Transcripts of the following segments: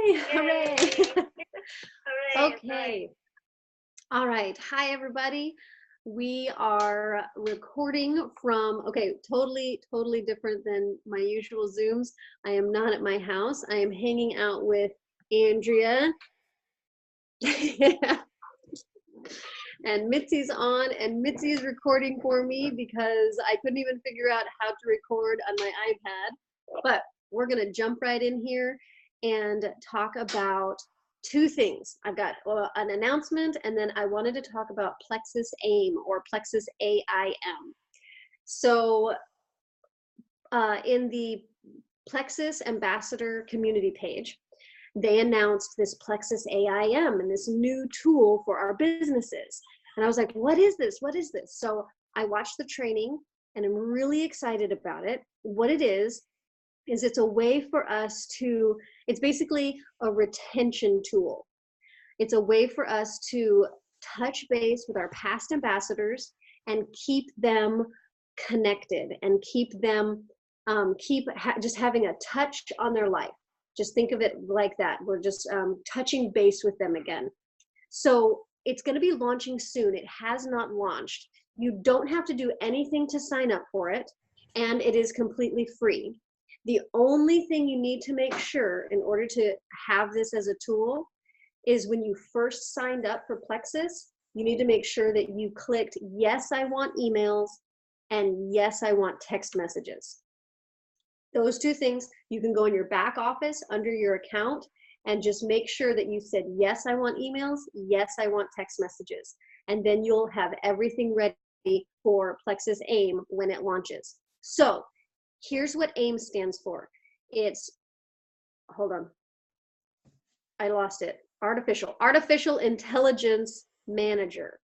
Yay! Hooray! Hooray. Okay. All right. Hi, everybody. We are recording from, okay, totally different than my usual Zooms. I am not at my house. I am hanging out with Andrea. And Mitzi's on, and Mitzi is recording for me because I couldn't even figure out how to record on my iPad. But we're going to jump right in here and talk about two things. I've got an announcement, and then I wanted to talk about Plexus AIM, or Plexus AIM. So in the Plexus Ambassador community page, they announced this Plexus AIM and this new tool for our businesses. And I was like, what is this? What is this? So I watched the training and I'm really excited about it. What it is it's a way for us to, it's basically a retention tool. It's a way for us to touch base with our past ambassadors and keep them connected and keep them, just having a touch on their life. Just think of it like that. We're just touching base with them again. So it's going to be launching soon. It has not launched. You don't have to do anything to sign up for it, and it is completely free. The only thing you need to make sure in order to have this as a tool is when you first signed up for Plexus, you need to make sure that you clicked, yes, I want emails, and yes, I want text messages. Those two things, you can go in your back office under your account and just make sure that you said, yes, I want emails, yes, I want text messages. And then you'll have everything ready for Plexus AIM when it launches. So here's what AIM stands for. It's, hold on, I lost it. Artificial Intelligence Manager.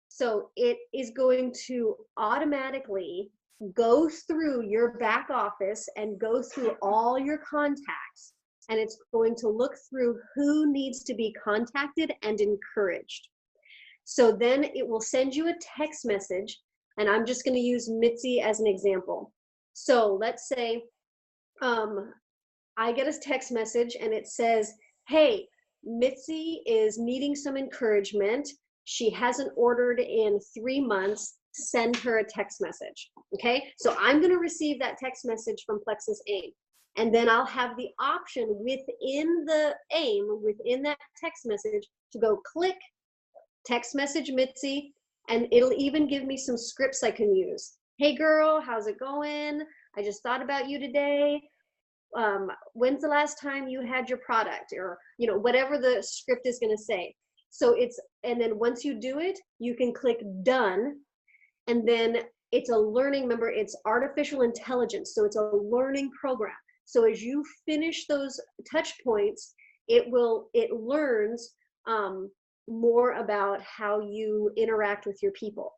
So it is going to automatically go through your back office and go through all your contacts, and it's going to look through who needs to be contacted and encouraged. So then it will send you a text message, and I'm just going to use Mitzi as an example. So let's say I get a text message and it says, hey, Mitzi is needing some encouragement. She hasn't ordered in 3 months. Send her a text message. Okay, so I'm going to receive that text message from Plexus AIM, and then I'll have the option within the AIM, within that text message, to go click text message Mitzi, and it'll even give me some scripts I can use. Hey girl, how's it going? I just thought about you today. When's the last time you had your product? Or, you know, whatever the script is going to say. So it's, and then once you do it, you can click done. And then it's a learning, remember, it's artificial intelligence. So it's a learning program. So as you finish those touch points, it learns more about how you interact with your people.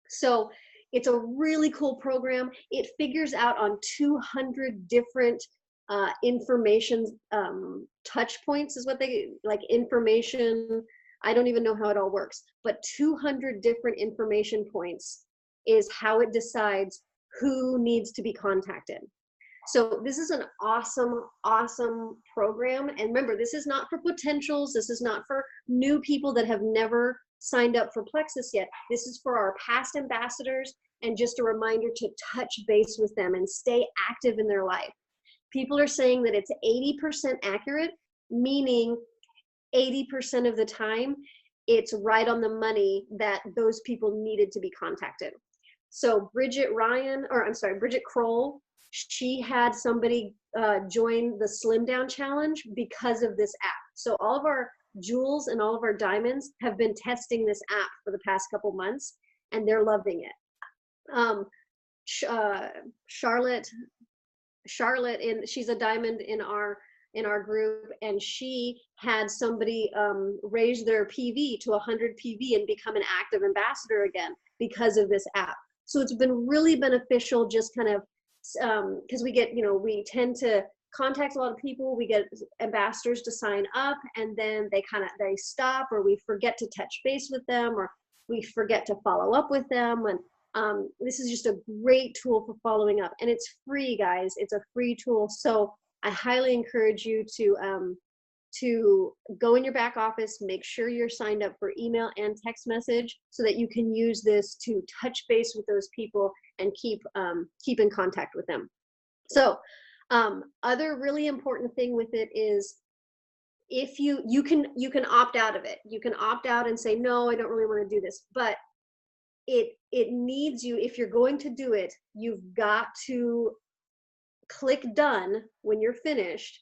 So it's a really cool program. It figures out on 200 different information touch points is what they, like information, I don't even know how it all works, but 200 different information points is how it decides who needs to be contacted. So this is an awesome program. And remember, this is not for potentials. This is not for new people that have never signed up for Plexus yet. This is for our past ambassadors, and just a reminder to touch base with them and stay active in their life. People are saying that it's 80% accurate, meaning 80% of the time, it's right on the money that those people needed to be contacted. So Bridget Kroll, she had somebody join the Slim Down Challenge because of this app. So all of our jewels and all of our diamonds have been testing this app for the past couple months, and they're loving it. Charlotte, she's a diamond in our group, and she had somebody raise their PV to 100 PV and become an active ambassador again because of this app. So it's been really beneficial, just kind of because we tend to contact a lot of people, we get ambassadors to sign up, and then they stop, or we forget to touch base with them, or we forget to follow up with them. And this is just a great tool for following up, and it's free, guys. It's a free tool. So I highly encourage you to go in your back office, make sure you're signed up for email and text message so that you can use this to touch base with those people and keep in contact with them. So other really important thing with it is if you can opt out of it. You can opt out and say, no, I don't really want to do this, but it needs you, if you're going to do it, you've got to click done when you're finished,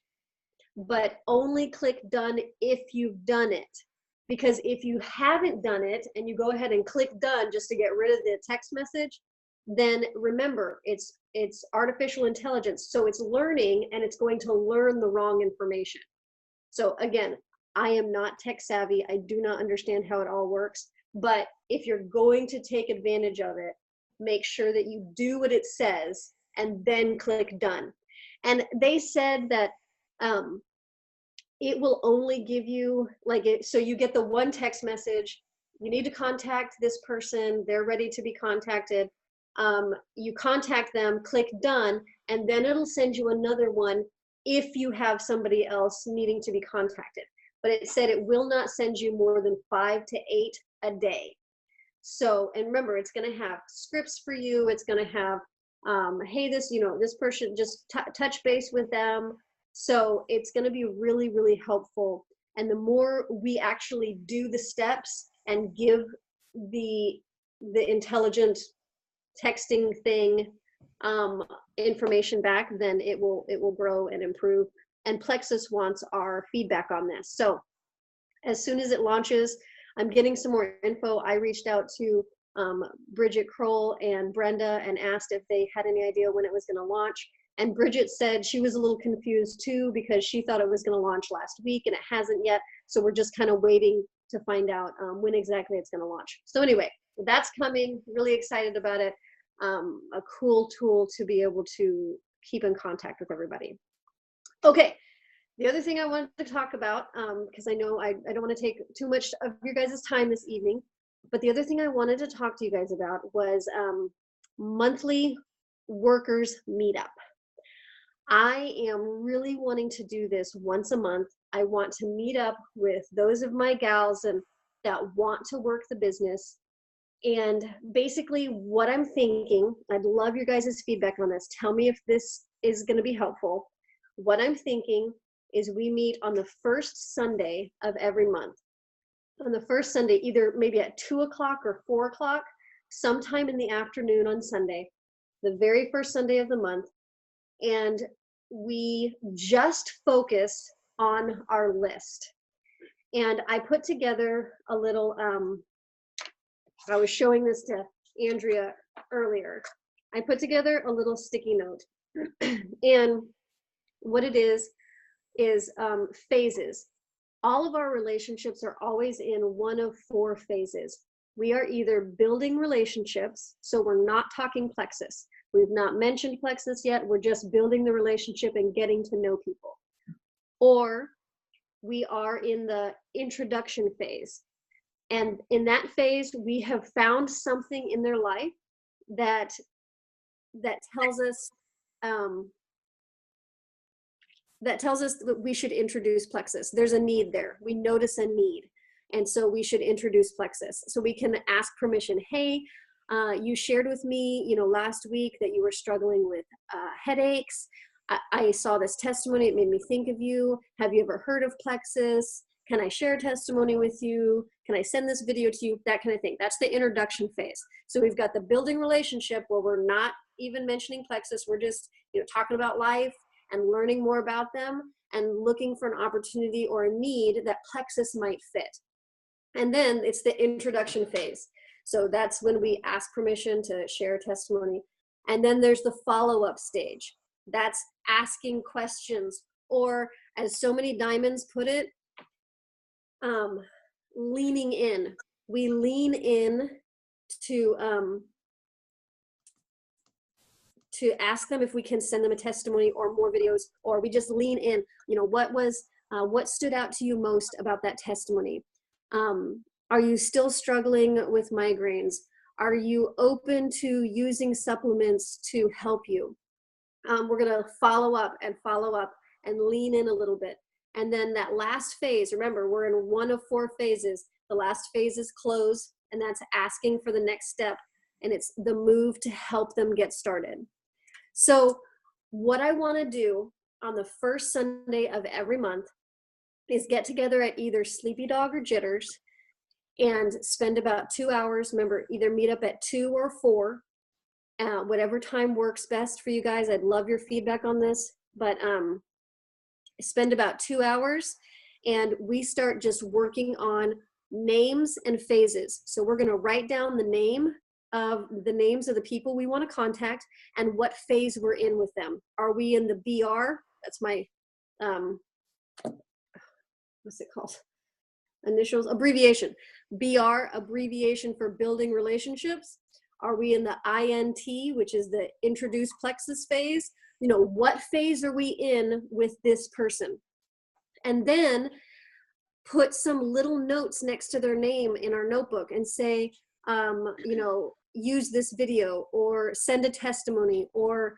but only click done if you've done it. Because if you haven't done it and you go ahead and click done just to get rid of the text message, then remember, it's artificial intelligence, so it's learning and it's going to learn the wrong information. So again, I am not tech savvy. I do not understand how it all works, but if you're going to take advantage of it, make sure that you do what it says and then click done. And they said that it will only give you so you get the one text message, you need to contact this person, they're ready to be contacted. You contact them, click done, and then it'll send you another one if you have somebody else needing to be contacted. But it said it will not send you more than 5 to 8 a day. So, and remember, it's going to have scripts for you. It's going to have, hey, this person, just touch base with them. So it's going to be really, really helpful. And the more we actually do the steps and give the intelligent texting thing information back, then it will grow and improve. And Plexus wants our feedback on this. So as soon as it launches, I'm getting some more info. I reached out to Bridget Kroll and Brenda and asked if they had any idea when it was going to launch. And Bridget said she was a little confused too, because she thought it was going to launch last week and it hasn't yet. So we're just kind of waiting to find out when exactly it's going to launch. So anyway, that's coming. Really excited about it. A cool tool to be able to keep in contact with everybody. Okay, the other thing I wanted to talk about, because I know I don't want to take too much of your guys' time this evening, but the other thing I wanted to talk to you guys about was monthly workers meetup. I am really wanting to do this once a month. I want to meet up with those of my gals and that want to work the business. And basically what I'm thinking, I'd love your guys' feedback on this. Tell me if this is going to be helpful. What I'm thinking is we meet on the first Sunday of every month. On the first Sunday, either maybe at 2 o'clock or 4 o'clock, sometime in the afternoon on Sunday, the very first Sunday of the month. And we just focus on our list. And I put together a little, I was showing this to Andrea earlier. I put together a little sticky note. And what it is phases. All of our relationships are always in one of 4 phases. We are either building relationships, so we're not talking Plexus. We've not mentioned Plexus yet. We're just building the relationship and getting to know people. Or we are in the introduction phase. And in that phase, we have found something in their life that tells us that we should introduce Plexus. There's a need there. We notice a need. And so we should introduce Plexus. So we can ask permission. Hey, you shared with me, last week that you were struggling with headaches. I saw this testimony. It made me think of you. Have you ever heard of Plexus? Can I share a testimony with you? Can I send this video to you? That kind of thing. That's the introduction phase. So we've got the building relationship where we're not even mentioning Plexus. We're just, talking about life and learning more about them and looking for an opportunity or a need that Plexus might fit. And then it's the introduction phase. So that's when we ask permission to share a testimony. And then there's the follow-up stage. That's asking questions, or as So Many Diamonds put it, leaning in. We lean in to ask them if we can send them a testimony or more videos, or we just lean in. What stood out to you most about that testimony? Are you still struggling with migraines? Are you open to using supplements to help you? We're going to follow up and follow up and lean in a little bit. And then that last phase, remember, we're in one of 4 phases. The last phase is close, and that's asking for the next step. And it's the move to help them get started. So what I want to do on the first Sunday of every month is get together at either Sleepy Dog or Jitters and spend about 2 hours. Remember, either meet up at 2 or 4, whatever time works best for you guys. I'd love your feedback on this, but spend about 2 hours, and we start just working on names and phases. So we're going to write down the names of the people we want to contact and what phase we're in with them. Are we in the BR? That's my what's it called? Initials, abbreviation. BR, abbreviation for building relationships. Are we in the INT, which is the introduce plexus phase? You know, what phase are we in with this person? And then put some little notes next to their name in our notebook and say, you know, use this video or send a testimony or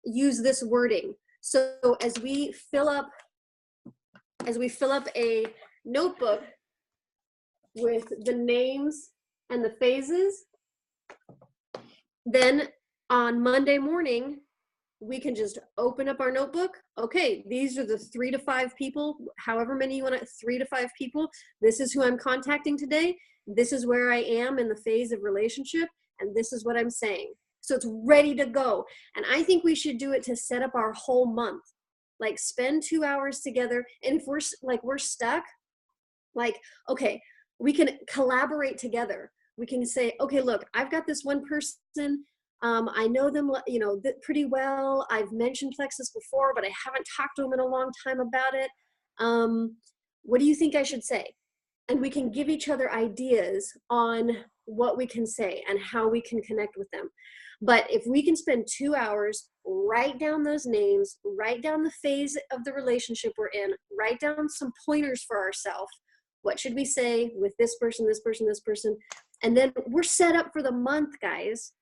use this wording. So as we fill up a notebook with the names and the phases, then on Monday morning, we can just open up our notebook. Okay, these are the 3 to 5 people, however many you want, 3 to 5 people. This is who I'm contacting today. This is where I am in the phase of relationship, and this is what I'm saying. So it's ready to go. And I think we should do it to set up our whole month. Like spend 2 hours together. And if we're stuck, like, okay, we can collaborate together. We can say, okay, look, I've got this one person. I know them, you know, pretty well. I've mentioned Plexus before, but I haven't talked to them in a long time about it. What do you think I should say? And we can give each other ideas on what we can say and how we can connect with them. But if we can spend 2 hours, write down those names, write down the phase of the relationship we're in, write down some pointers for ourselves. What should we say with this person, this person, this person? And then we're set up for the month, guys.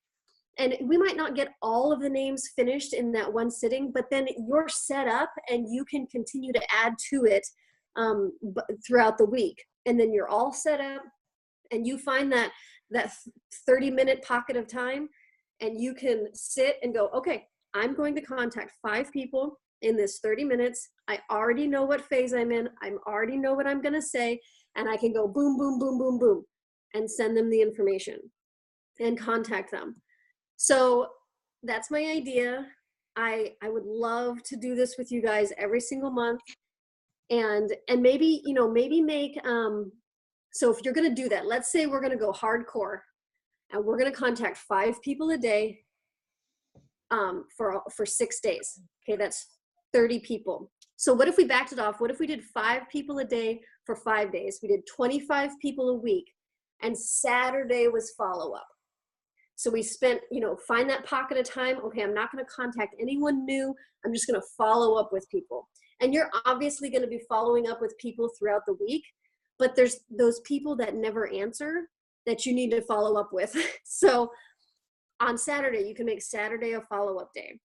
And we might not get all of the names finished in that one sitting, but then you're set up and you can continue to add to it throughout the week. And then you're all set up and you find that 30-minute pocket of time and you can sit and go, okay, I'm going to contact 5 people in this 30 minutes. I already know what phase I'm in. I already know what I'm going to say. And I can go boom, boom, boom, boom, boom, and send them the information and contact them. So that's my idea. I would love to do this with you guys every single month. And maybe, you know, maybe make, so if you're going to do that, let's say we're going to go hardcore and we're going to contact 5 people a day for 6 days. Okay, that's 30 people. So what if we backed it off? What if we did 5 people a day for 5 days? We did 25 people a week, and Saturday was follow-up. So we spent, you know, find that pocket of time. Okay, I'm not going to contact anyone new. I'm just going to follow up with people. And you're obviously going to be following up with people throughout the week, but there's those people that never answer that you need to follow up with. So on Saturday, you can make Saturday a follow-up day.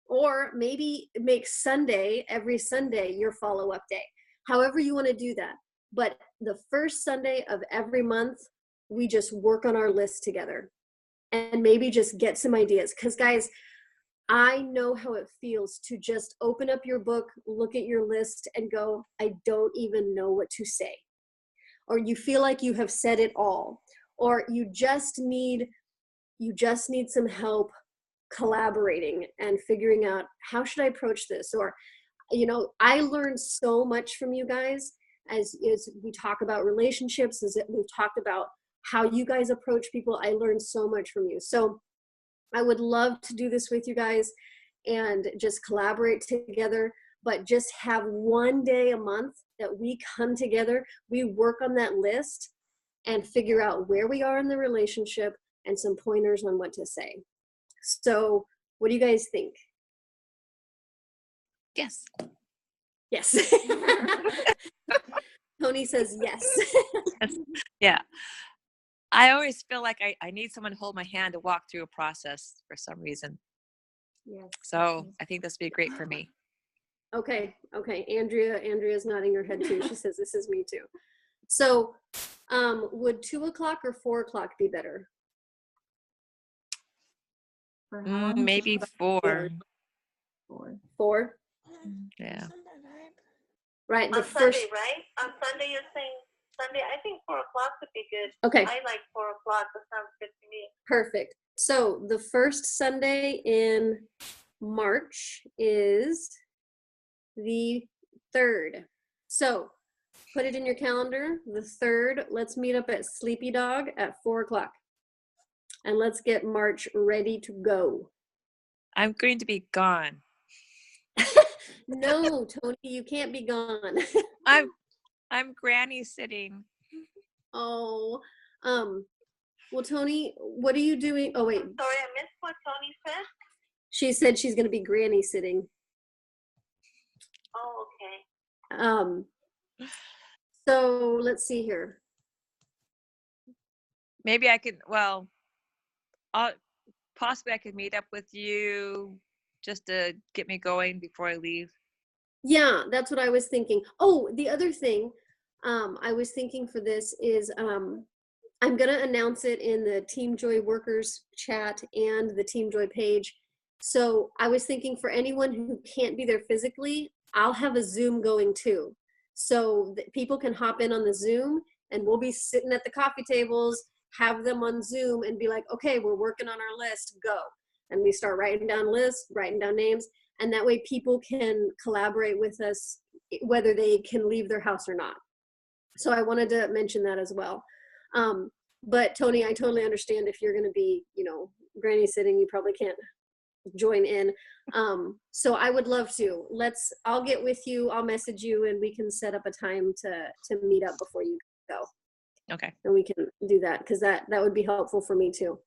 Or maybe make Sunday, every Sunday, your follow-up day. However you want to do that. But the first Sunday of every month, we just work on our list together and maybe just get some ideas. Because guys, I know how it feels to just open up your book, look at your list and go, I don't even know what to say. Or you feel like you have said it all. Or you just need some help collaborating and figuring out, how should I approach this? Or, you know, I learned so much from you guys as we talk about relationships, as we've talked about how you guys approach people. I learned so much from you. So I would love to do this with you guys and just collaborate together, but just have one day a month that we come together, we work on that list and figure out where we are in the relationship and some pointers on what to say. So what do you guys think? Yes. Yes. Tony says yes. Yeah. I always feel like I need someone to hold my hand to walk through a process for some reason. Yes. So I think this would be great for me. Okay. Andrea's nodding her head too. She says this is me too. So, would 2 o'clock or 4 o'clock be better? Maybe 4. 4? Yeah. Right. The On first. Sunday, right? On Sunday, you're saying Sunday. I think 4 o'clock would be good. Okay. I like 4 o'clock. That sounds good to me. Perfect. So the first Sunday in March is the 3rd. So put it in your calendar. The 3rd. Let's meet up at Sleepy Dog at 4 o'clock. And let's get March ready to go. I'm going to be gone. No, Tony, you can't be gone. I'm granny sitting. Oh, well, Tony, what are you doing? Oh, wait. Sorry, I missed what Tony said. She said she's going to be granny sitting. Oh, okay. So let's see here. Maybe I could, well, possibly I could meet up with you just to get me going before I leave. Yeah, that's what I was thinking. Oh, the other thing I was thinking for this is I'm going to announce it in the Team Joy workers chat and the Team Joy page. So I was thinking for anyone who can't be there physically, I'll have a Zoom going too. So that people can hop in on the Zoom and we'll be sitting at the coffee tables, have them on Zoom and be like, okay, we're working on our list, go. And we start writing down lists, writing down names. And that way people can collaborate with us, whether they can leave their house or not. So I wanted to mention that as well. But Tony, I totally understand if you're going to be, granny sitting, you probably can't join in. So I would love to. I'll get with you, I'll message you, and we can set up a time to meet up before you go. Okay. And we can do that because that would be helpful for me too.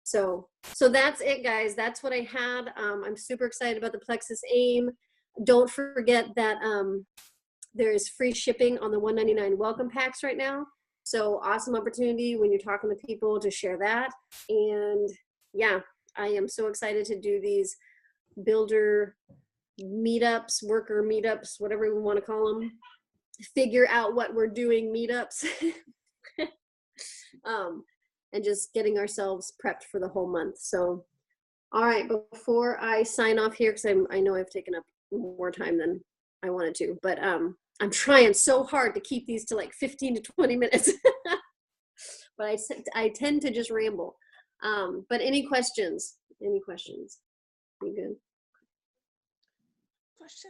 So that's it, guys. That's what I had. I'm super excited about the Plexus AIM. Don't forget that there is free shipping on the $199 welcome packs right now. So awesome opportunity when you're talking to people to share that. And yeah, I am so excited to do these builder meetups, worker meetups, whatever we want to call them. Figure out what we're doing meetups. And just getting ourselves prepped for the whole month. So, all right, before I sign off here, because I know I've taken up more time than I wanted to, but I'm trying so hard to keep these to like 15 to 20 minutes. But I tend to just ramble. But any questions? Any questions? You good?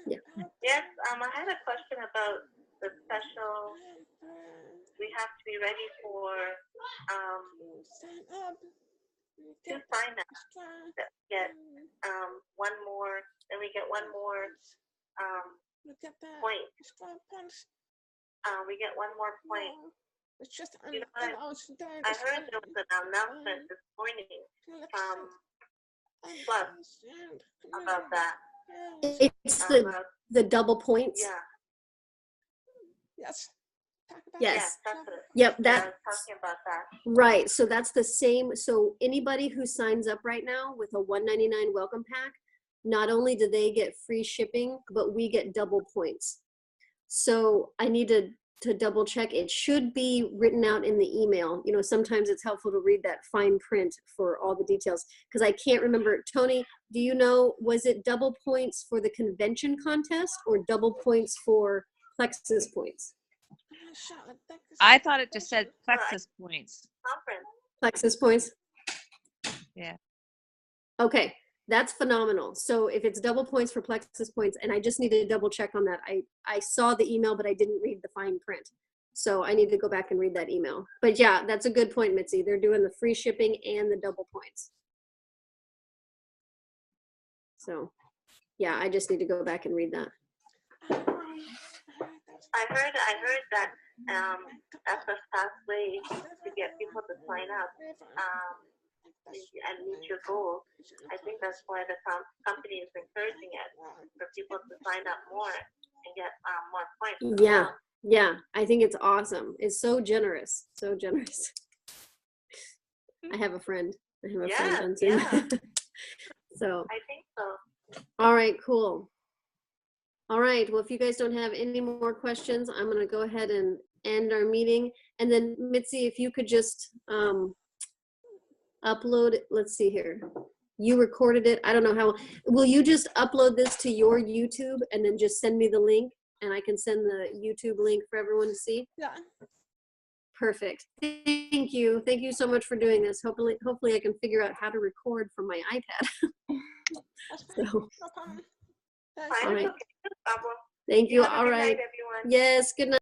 Yeah. Yes, I had a question about the special. We have to be ready for 2 sign-ups that get one more, then we get one more point. We get one more point. You know what? I heard there was an announcement this morning from Plus about that. It's the double points. Yeah. Yes. Yes. That's it. Yep. I That was talking about that. right. So that's the same. So anybody who signs up right now with a $199 welcome pack, not only do they get free shipping, but we get double points. So I need to double check. It should be written out in the email. Sometimes it's helpful to read that fine print for all the details because I can't remember. Tony, do you know, was it double points for the convention contest or double points for Plexus points? I thought it just said Plexus points. Conference. Plexus points? Yeah. Okay, that's phenomenal. So if it's double points for Plexus points, and I just need to double check on that. I saw the email, but I didn't read the fine print. So I need to go back and read that email. But yeah, that's a good point, Mitzi. They're doing the free shipping and the double points. So yeah, I just need to go back and read that. I heard that that's the fast way to get people to sign up and meet your goals. I think that's why the company is encouraging it for people to sign up more and get more points. Yeah, I think it's awesome. It's so generous, so generous. I have a friend. Friend on Zoom. Yeah. So I think so. all right, cool. All right, well, if you guys don't have any more questions, I'm gonna go ahead and end our meeting. And then Mitzi, if you could just upload it, let's see here. You recorded it, I don't know how, will you just upload this to your YouTube and then just send me the link and I can send the YouTube link for everyone to see? Yeah. Perfect, thank you. Thank you so much for doing this. Hopefully I can figure out how to record from my iPad. That's fine. So, No problem. Fine, All it's right. okay, no problem. thank you, Have a all good right. night, everyone. Yes, good night.